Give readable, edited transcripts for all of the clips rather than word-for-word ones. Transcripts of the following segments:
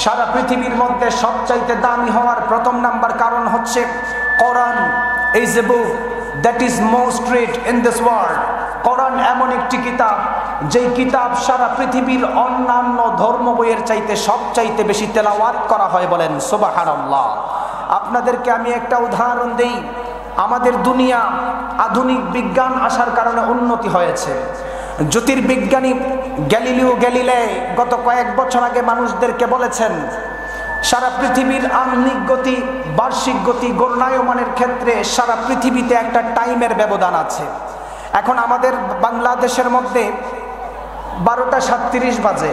সারা পৃথিবীর মধ্যে সবচাইতে দামি হওয়ার প্রথম নাম্বার কারণ হচ্ছে কোরআন is a book that is most read in this world. কোরআন এমন একটি কিতাব যেই কিতাব সারা পৃথিবীর অন্যান্য ধর্ম বইয়ের চাইতে সবচাইতে বেশি তেলাওয়াত করা হয়। বলেন সুবহানাল্লাহ। আপনাদেরকে আমি একটা উদাহরণ দেই। আমাদের দুনিয়া আধুনিক বিজ্ঞান আসার কারণে উন্নতি হয়েছে। জ্যোতির্বিজ্ঞানী গ্যালিলিও গ্যালিলে গত কয়েক বছর আগে মানুষদেরকে বলেছেন সারা পৃথিবীর আহ্নিক গতি, বার্ষিক গতি ঘূর্ণায়মানের ক্ষেত্রে সারা পৃথিবীতে একটা টাইমের ব্যবধান আছে। এখন আমাদের বাংলাদেশের মধ্যে 12টা 37 বাজে।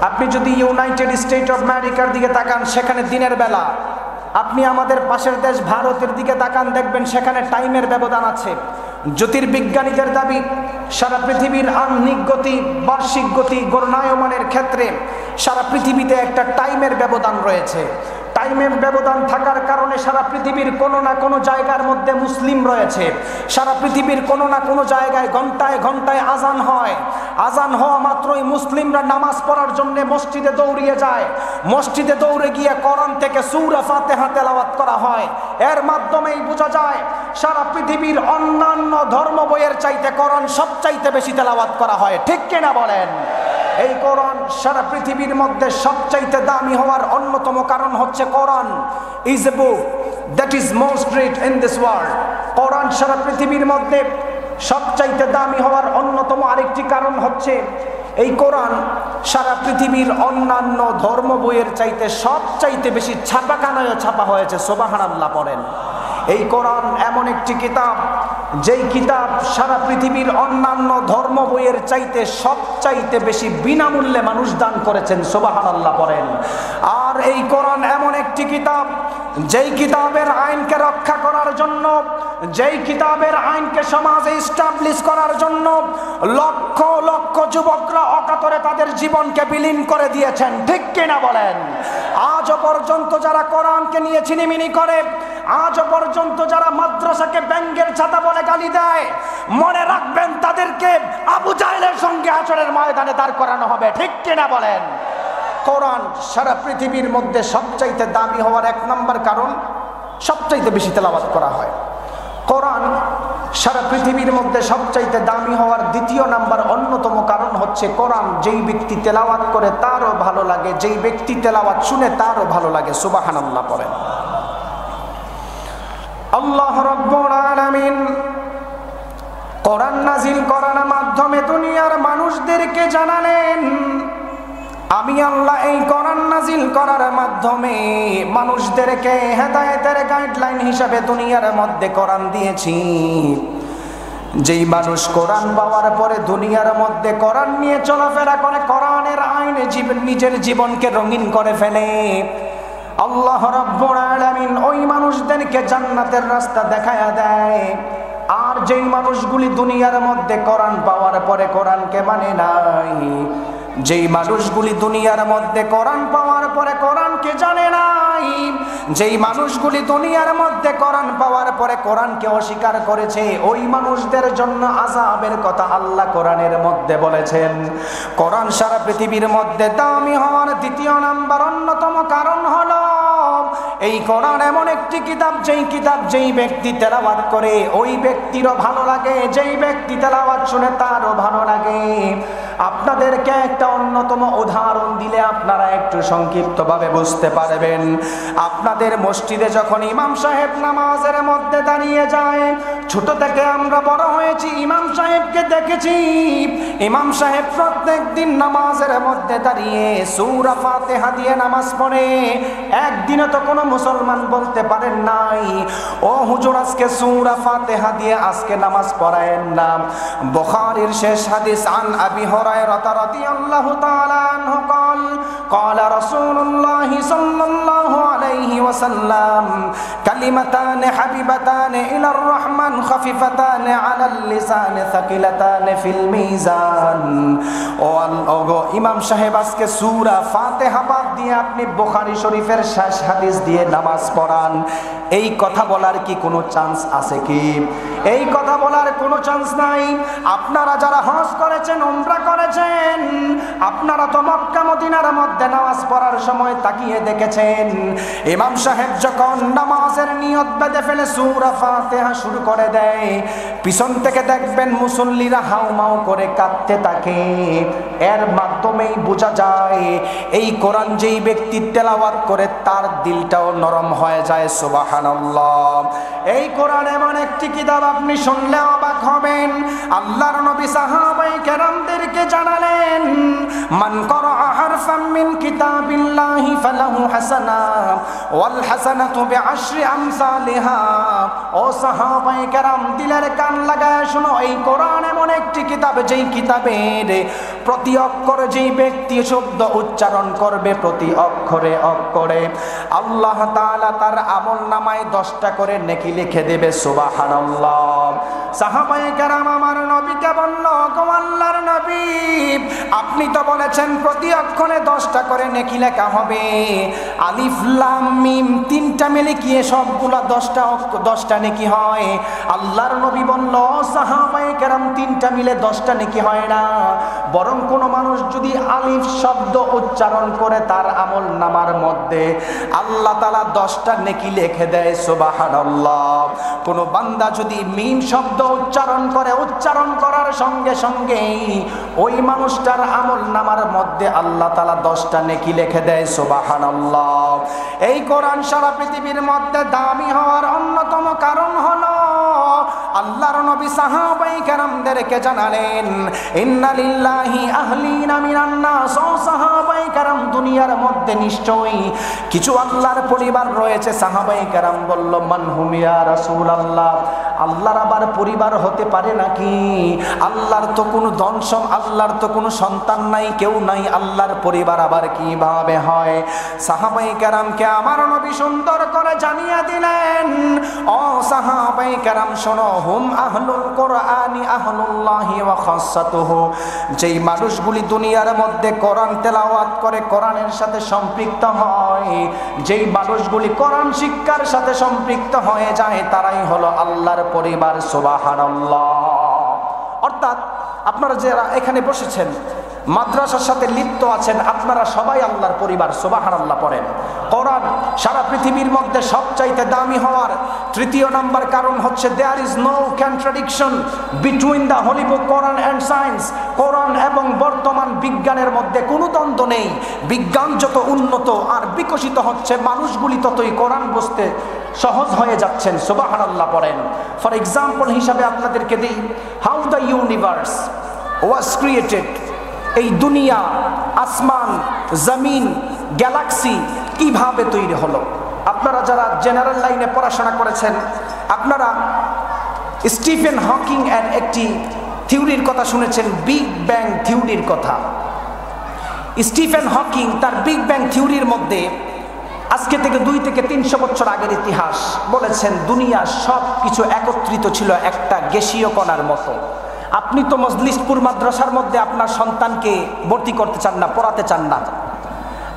আপনি যদি ইউনাইটেড স্টেট অফ আমেরিকার দিকে তাকান সেখানে দিনের বেলা। আপনি আমাদের পাশের দেশ ভারতের দিকে তাকান, দেখবেন সেখানে টাইমের ব্যবধান আছে। জ্যোতির্বিজ্ঞানীদের দাবি সারা পৃথিবীর আহ্নিক গতি, বার্ষিক গতি ঘূর্ণায়মানের ক্ষেত্রে সারা পৃথিবীতে একটা টাইমের ব্যবধান রয়েছে। টাইমের ব্যবধান থাকার কারণে সারা পৃথিবীর কোনো না কোনো জায়গার মধ্যে মুসলিম রয়েছে। সারা পৃথিবীর কোনো না কোনো জায়গায় ঘন্টায় ঘন্টায় আজান হয়। আজান হওয়া মাত্রই মুসলিমরা নামাজ পড়ার জন্য মসজিদে দৌড়িয়ে যায়। মসজিদে দৌড়ে গিয়ে কোরআন থেকে সূরা ফাতিহা তেলাওয়াত করা হয়। এর মাধ্যমেই বোঝা যায় সারা পৃথিবীর অন্যান্য ধর্ম বইয়ের চাইতে কোরআন সবচাইতে বেশি তেলাওয়াত করা হয়। ঠিক কিনা বলেন? এই কোরআন সারা পৃথিবীর মধ্যে সবচাইতে দামি হওয়ার অন্যতম কারণ হচ্ছে কোরআন is a book that is most read in this world. কোরআন সারা পৃথিবীর মধ্যে সবচাইতে দামি হওয়ার অন্যতম আরেকটি কারণ হচ্ছে এই কোরআন সারা পৃথিবীর অন্যান্য ধর্ম বইয়ের চাইতে সবচাইতে বেশি ছাপাখানায় ছাপা হয়েছে। সুবহানাল্লাহ পড়েন। এই কোরআন এমন একটি কিতাব যেই কিতাব সারা পৃথিবীর অন্যান্য ধর্ম বইয়ের চাইতে সবচাইতে বেশি বিনামূল্যে মানুষ দান করেছেন। সুবহানাল্লাহ পড়েন। আর এই কোরআন এমন একটি কিতাব যেই কিতাবের আইনকে রক্ষা করার জন্য, যেই কিতাবের আইনকে সমাজে এস্টাবলিশ করার জন্য লক্ষ লক্ষ যুবকরা অকাতরে তাদের জীবনকে বিলীন করে দিয়েছেন। ঠিক কিনা বলেন? আজও পর্যন্ত যারা কোরআনকে নিয়ে ছিনিমিনি করে, আজও পর্যন্ত যারা মাদ্রাসাকে ব্যাঙ্গের ছাতা বলে গালি দেয়, মনে রাখবেন তাদেরকে আবু জাহেলের সঙ্গে হাশরের ময়দানে দাঁড় করানো হবে। ঠিক কিনা বলেন? কোরআন সারা পৃথিবীর মধ্যে সবচাইতে দামি হওয়ার এক নম্বর কারণ সবচাইতে বেশি তেলাওয়াত করা হয়। কোরআন সারা পৃথিবীর মধ্যে সবচাইতে দামি হওয়ার দ্বিতীয় নাম্বার অন্যতম কারণ হচ্ছে কোরআন যেই ব্যক্তি তেলাওয়াত করে তারও ভালো লাগে, যেই ব্যক্তি তেলাওয়াত শুনে তারও ভালো লাগে। সুবহানাল্লাহ পড়েন। আল্লাহ রাব্বুল আলামিন কোরআন নাজিল করার মাধ্যমে দুনিয়ার মানুষদেরকে জানালেন আমি আল্লাহ এই কোরআন নাজিল করার মাধ্যমে মানুষদেরকে হেদায়েতের গাইডলাইন হিসাবে দুনিয়ার মধ্যে কোরআন দিয়েছি। যেই মানুষ কোরআন পাওয়ার পরে দুনিয়ার মধ্যে কোরআন নিয়ে চলাফেরা করে, কোরআনের আইনে নিজের জীবনকে রঙিন করে ফেলে, আল্লাহ রাব্বুল আলামিন ওই মানুষদেরকে জান্নাতের রাস্তা দেখায়া দেয়। আর যেই মানুষগুলি দুনিয়ার মধ্যে কোরআন পাওয়ার পরে কোরআনকে মানে নাই, যেই মানুষগুলি দুনিয়ার মধ্যে কোরআন পাওয়ার পরে কোরআনকে জানে নাই, যেই মানুষগুলি দুনিয়ার মধ্যে কোরআন পাওয়ার পরে কোরআনকে অস্বীকার করেছে, ওই মানুষদের জন্য আযাবের কথা আল্লাহ কোরআনের মধ্যে বলেছেন। কোরআন সারা পৃথিবীর মধ্যে দামি হওয়ার দ্বিতীয় নাম্বার অন্যতম কারণ হলো এই কোরআন এমন একটি কিতাব যেই ব্যক্তি তেলাওয়াত করে ওই ব্যক্তিরও ভালো লাগে, যেই ব্যক্তি তেলাওয়াত শুনে তারও ভালো লাগে। আপনাদেরকে একটা অন্যতম উদাহরণ দিলে আপনারা একটু সংক্ষিপ্তভাবে বুঝতে পারবেন। আপনাদের মসজিদে যখন ইমাম সাহেব নামাজের মধ্যে দাঁড়িয়ে যায়, ছোট থেকে আমরা বড় হয়েছি, ইমাম সাহেবকে দেখেছি। ইমাম সাহেব প্রত্যেকদিন নামাজের মধ্যে দাঁড়িয়ে সূরা ফাতিহা দিয়ে নামাজ পড়ে। একদিনও তো কোনো মুসলমান বলতে পারেন নাই ও হুজুর আজকে সূরা ফাতিহা দিয়ে আজকে নামাজ পড়ায়েন না। বুখারীর শেষ হাদিস আন আবি হুরায়রা রাদিয়াল্লাহু তাআলা আনহু قال قال رسول الله صلى الله عليه وسلم كلمتان حبيبتان إلى الرحمن খাফিফাতান আলাল লিসান সাকিলাতান ফিল মিজান। ও গো ইমাম সাহেব, আজকে সূরা ফাতিহা বাদ দিয়ে আপনি বুখারী শরীফের শেষ হাদিস দিয়ে নামাজ পড়ান, এই কথা বলার কি কোনো চান্স আছে কি? এই কথা বলার কোনো চান্স নাই। আপনারা যারা হজ করেছেন, উমরা করেছেন, আপনারা তো মক্কা মদিনার মধ্যে নামাজ পড়ার সময় তাকিয়ে দেখেছেন, ইমাম সাহেব যখন নামাজের নিয়ত বেঁধে ফেলে সূরা ফাতিহা শুরু করে দেয়, পিছন থেকে দেখবেন মুসল্লিরা হাউমাউ করে কাঁদতে থাকে। এর মাধ্যমেই বোঝা যায় এই কোরআন যেই ব্যক্তি তেলাওয়াত করে তার দিলটাও নরম হয়ে যায়। সুবহানাল্লাহ। এই কোরআন এমন একটি কিতাব, আপনি শুনলে অবাক হবেন। আল্লাহর নবী সাহাবায়ে কেরামদেরকে জানালেন, মান ক্বারা হারফাম মিন কিতাবিল্লাহি ফালাহু হাসানা ওয়াল হাসানাতু বিআশরি আমসালিহা। ও সাহাবায়ে কেরাম, দিলের কান লাগায় শোনো, এই কোরআন এমন একটি কিতাব যেই কিতাবের প্রতি অক্ষরে যেই ব্যক্তি শব্দ উচ্চারণ করবে, প্রতি অক্ষরে অক্ষরে আল্লাহ তাআলা তার আমলনামায় 10টা করে নেকি লিখে দেবে। সুবহানাল্লাহ। সাহাবায়ে কেরাম আমার নবীকে বলল, গো আল্লাহর নবী, আপনি তো বলেছেন প্রতি অক্ষরে 10টা করে নেকি লেখা হবে। আলিফ লাম মিম 3টা মিলে কি সবগুলা 10টা নেকি হয়? আল্লাহর নবী বলল, সাহাবায়ে কেরাম 3টা মিলে 10টা নেকি হয় না, বরং কোন মানুষ যদি আলিফ শব্দ উচ্চারণ করে তার আমল নামার মধ্যে আল্লাহ তাআলা 10টা নেকি লিখে দেয়। সুবহানাল্লাহ। কোন বান্দা যদি মিম শব্দ উচ্চারণ করে, উচ্চারণ করার সঙ্গে সঙ্গেই ওই মানুষটার আমল নামার মধ্যে আল্লাহ তাআলা 10টা নেকি লিখে দেয়। সুবহানাল্লাহ। এই কোরআন সারা পৃথিবীর মধ্যে দামি হওয়ার অন্যতম কারণ হলো আল্লাহর নবী সাহাবায়ে কেরামদেরকে জানালেন, ইন্না লিল্লাহি আহলিনা মিনান নাস। ও সাহাবায়ে কেরাম, দুনিয়ার মধ্যে নিশ্চয়ই কিছু আল্লাহর পরিবার রয়েছে। সাহাবায়ে কেরাম বলল, মান হুম ইয়া রাসূলুল্লাহ, আল্লাহর আবার পরিবার হতে পারে নাকি? আল্লাহর তো কোনো আল্লাহর তো কোনো সন্তান নাই, কেউ নাই, আল্লাহর পরিবার আবার কিভাবে হয়? সাহাবায়ে কেরামকে আমার নবী সুন্দর করে জানিয়ে দিলেন, ও সাহাবায়ে কেরাম শোনো, হুম আহলুল কোরআনি আহলুল্লাহি ওয়া খাসাতুহু। যেই মানুষগুলি দুনিয়ার মধ্যে কোরআন তেলাওয়াত করে, কোরআনের সাথে সম্পৃক্ত হয়, যেই মানুষগুলি কোরআন শিক্ষার সাথে সম্পৃক্ত হয়ে যায়, তারাই হলো আল্লাহর পরিবার। সুবহানাল্লাহ। অর্থাৎ আপনারা যারা এখানে বসেছেন, মাদ্রাসার সাথে লিপ্ত আছেন, আপনারা সবাই আল্লাহর পরিবার। সুবহানাল্লাহ পড়েন। কোরআন সারা পৃথিবীর মধ্যে সবচাইতে দামি হওয়ার 3য় নাম্বার কারণ হচ্ছে there is no contradiction between the holy book Quran and science. Quran এবং বর্তমান বিজ্ঞানের মধ্যে কোনো দ্বন্দ্ব নেই। বিজ্ঞান যত উন্নত আর বিকশিত হচ্ছে, মানুষগুলি ততই কোরআন বুঝতে সহজ হয়ে যাচ্ছেন। সুবহানাল্লাহ পড়েন। ফর এক্সাম্পল হিসাবে আপনাদেরকে দিই, how the universe was created. এই দুনিয়া, আসমান, জমিন, গ্যালাক্সি কিভাবে তৈরি হলো? আপনারা যারা জেনারেল লাইনে পড়াশোনা করেছেন, আপনারা স্টিফেন হকিং এর একটি থিওরির কথা শুনেছেন, বিগ ব্যাং থিওরির কথা। স্টিফেন হকিং তার বিগ ব্যাং থিওরির মধ্যে আজকে থেকে 2 থেকে 300 বছর আগের ইতিহাস বলেছেন, দুনিয়া সব কিছু একত্রিত ছিল একটা গ্যাসীয় কণার মতো। আপনি তো মজলিসপুর মাদ্রাসার মধ্যে আপনার সন্তানকে ভর্তি করতে চান না, পড়াতে চান না।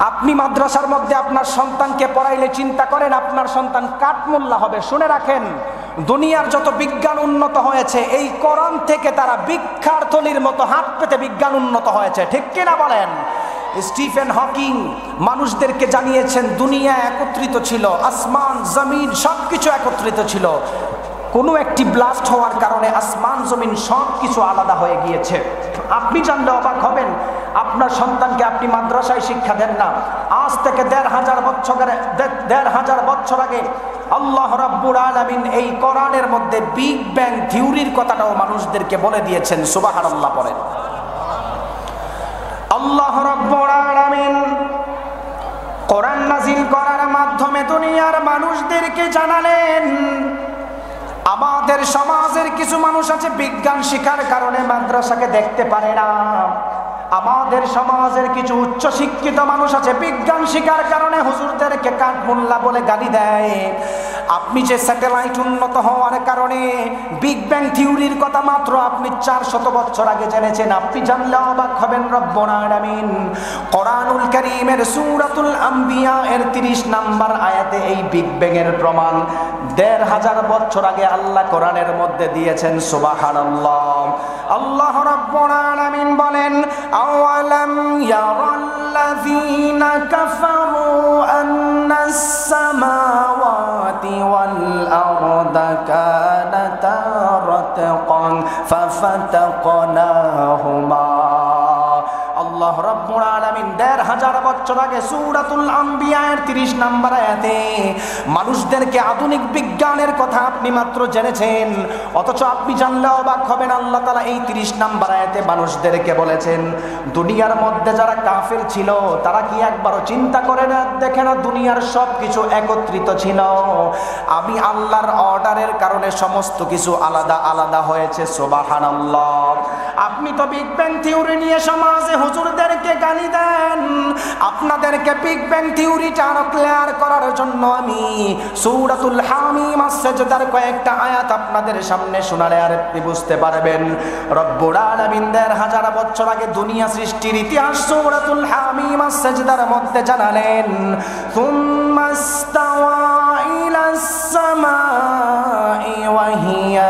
আপনি মাদ্রাসার মধ্যে আপনার সন্তানকে পড়াইলে চিন্তা করেন আপনার সন্তান কাঠমোল্লা হবে। শুনে রাখেন, দুনিয়ার যত বিজ্ঞান উন্নত হয়েছে, এই কোরআন থেকে তারা ভিক্ষার থলির মতো হাত পেতে বিজ্ঞান উন্নত হয়েছে। ঠিক কিনা বলেন? স্টিফেন হকিং মানুষদেরকে জানিয়েছেন দুনিয়া একত্রিত ছিল, আসমান জমিন সবকিছু একত্রিত ছিল। কোনো একটি ব্লাস্ট হওয়ার কারণে আসমান জমিন সব কিছু আলাদা হয়ে গিয়েছে। আপনি জানলে অবাক হবেন, আপনার সন্তানকে আপনি মাদ্রাসায় শিক্ষা দেন না। আজ থেকে ১৫০০ বছর আগে আল্লাহ রাব্বুল আলামিন এই কোরআনের মধ্যে বিগ ব্যাং থিওরির কথাটাও মানুষদেরকে বলে দিয়েছেন। সুবহানাল্লাহ পড়েন। আল্লাহ রাব্বুল আলামিন কোরআন নাযিল করার মাধ্যমে দুনিয়ার মানুষদেরকে জানালেন, আমাদের সমাজের কিছু মানুষ আছে বিজ্ঞান শিক্ষার কারণে মাদ্রাসাকে দেখতে পারে না। আমাদের সমাজের কিছু উচ্চ শিক্ষিত মানুষ আছে বিজ্ঞান শিক্ষার কারণে হুজুরদেরকে কাঠমোল্লা বলে গালি দেয়। আপনি যে স্যাটেলাইট উন্নত হওয়ার কারণে বিগ ব্যাং থিওরির কথা মাত্র আপনি 400 বছর আগে জেনেছেন, আপনি জানলে অবাক হবেন। রব্বুল আলামিন কোরআনুল কারীমের সূরাতুল আম্বিয়া এর 30 নম্বর আয়াতে এই বিগ ব্যাং এর প্রমাণ 1500 বছর আগে আল্লাহ কোরআনের মধ্যে দিয়েছেন। সুবহানাল্লাহ। আল্লাহ রাব্বুল আলামিন বলেন, আওয়ালাম ইয়ারাল্লাযীনা কাফারু আন্নাস সামাওয়াতি ওয়াল আরদা কানাতা রাতকান ফাফাতাকনাহুমা। আল্লাহ রাব্বুল আলামিন 1500 বছর আগে সূরাতুল আম্বিয়া এর 30 নম্বর আয়াতে মানুষদেরকে আধুনিক বিজ্ঞানের কথা আপনি মাত্র জেনেছেন, অথচ আপনি জানলে অবাক হবেন। আল্লাহ তাআলা এই 30 নম্বর আয়াতে মানুষদেরকে বলেছেন, দুনিয়ার মধ্যে যারা কাফের ছিল তারা কি একবারও চিন্তা করে না, দেখে না দুনিয়ার সব কিছু একত্রিত ছিল, আমি আল্লাহর অর্ডারের কারণে সমস্ত কিছু আলাদা আলাদা হয়েছে। সুবহানাল্লাহ। আপনি তো বিগ ব্যাং থিওরি নিয়ে সমাজে হুজুরদেরকে গালি দেন, আপনাদেরকে বিগ ব্যাং থিওরিটা আরো ক্লিয়ার করার জন্য আমি সূরাতুল হামিম as-সাজদার কয়েকটা আয়াত আপনাদের সামনে শোনালে আর আপনি বুঝতে পারবেন। রব্বুল আলামিন 1500 বছর আগে দুনিয়া সৃষ্টির ইতিহাস সূরাতুল হামিম as-সাজদার মধ্যে জানালেন, সুম্মাস্তাওয়া ইলাস সামাই ওয়া হিয়া